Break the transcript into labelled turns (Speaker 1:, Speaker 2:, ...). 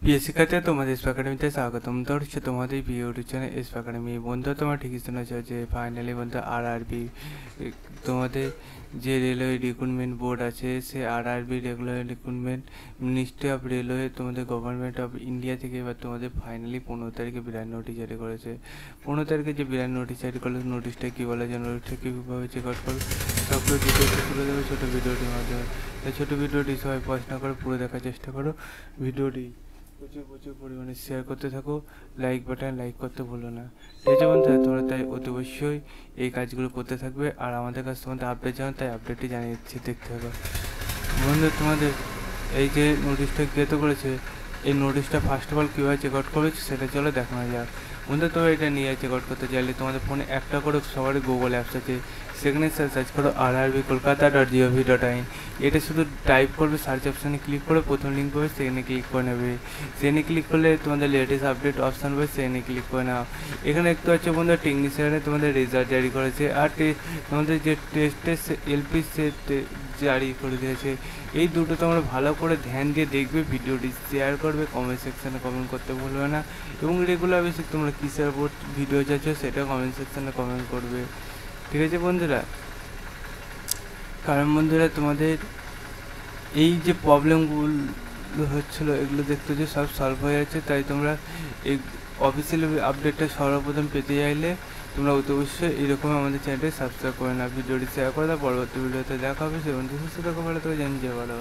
Speaker 1: প্রিয় শিক্ষার্থীরা, তোমাদের এসপি একাডেমিতে স্বাগতম। হচ্ছে তোমাদের প্রিয় ইউটিউব চ্যানেল এসপি একাডেমি। বন্ধু, তোমার ঠিকই শুনেছ যে ফাইনালি বন্ধু আরআরবি, তোমাদের যে রেলওয়ে রিক্রুটমেন্ট বোর্ড আছে, সে RRB regular recruitment ministry of railway তোমাদের গভর্নমেন্ট অফ ইন্ডিয়া থেকে এবার তোমাদের ফাইনালি 15 তারিখে বিরাট নোটিশ জারি করেছে। 15 তারিখে যে বিরাট নোটিশ জারি করলো, নোটিশটা কী বলে, যে নোটিশটা কীভাবে চেক আউট করো সব কিছু ডিটেলসে তুলে দেবে ছোটো ভিডিওটির মাধ্যমে। তাই ছোটো ভিডিওটি সবাই পড়াশোনা করে পুরো দেখার চেষ্টা করো। ভিডিওটি প্রচুর পরিমাণে শেয়ার করতে থাকো, লাইক বাটন লাইক করতে ভুলো না। ঠিক আছে বন্ধুরা, তোমরা তাই অতি অবশ্যই এই কাজগুলো করতে থাকবে। আর আমাদের কাছে তোমাদের আপডেট জানো, তাই আপডেটটি জানিয়ে দিচ্ছি, দেখতে হবে বন্ধু। তোমাদের এই যে নোটিশটা গেতে করেছে, এই নোটিশটা ফার্স্ট অফ অল কীভাবে চেক আউট করবে সেটা চলো দেখানো যাক। বন্ধু, তোমরা এটা নিয়ে চেক আউট করতে চাইলে তোমাদের ফোনে একটা করে সবারই গুগল অ্যাপস আছে, সেখানে সার্চ করো rrbkolkata.gov.in। এটা শুধু টাইপ করবে, সার্চ অপশানে ক্লিক করে প্রথম লিঙ্ক পাবে, সেখানে ক্লিক করে নেবে। সেখানে ক্লিক করলে তোমাদের লেটেস্ট আপডেট অপশান পাবে, সেখানে ক্লিক করে নাও। এখানে দেখতে পাচ্ছ বন্ধু, টেকনিশিয়ানে তোমাদের রেজাল্ট জারি করেছে, আর তোমাদের যে টেস্ট এলপি সে জারি করে দিয়েছে। এই দুটো তোমরা ভালো করে ধ্যান দিয়ে দেখবে, ভিডিওটি শেয়ার করবে, কমেন্ট সেকশানে কমেন্ট করতে ভুলবে না। এবং রেগুলার বেসিক তোমরা কিসের উপর ভিডিও চাচ্ছ সেটা কমেন্ট সেকশানে কমেন্ট করবে। ঠিক আছে বন্ধুরা, কারণ বন্ধুরা তোমাদের এই যে প্রবলেমগুলো হচ্ছিলো, এগুলো দেখতে যে সব সলভ হয়ে যাচ্ছে। তাই তোমরা এই অফিসিয়াল আপডেটটা সর্বপ্রথম পেতে চাইলে তোমরা অতি অবশ্যই এরকম আমাদের চ্যানেলটি সাবস্ক্রাইব করে না, ভিডিওটি শেয়ার করে দাও। পরবর্তী ভিডিওতে দেখা হবে, সে বন্ধু সুস্থ থাকো, ভালো থেকে জানিয়ে ভালো।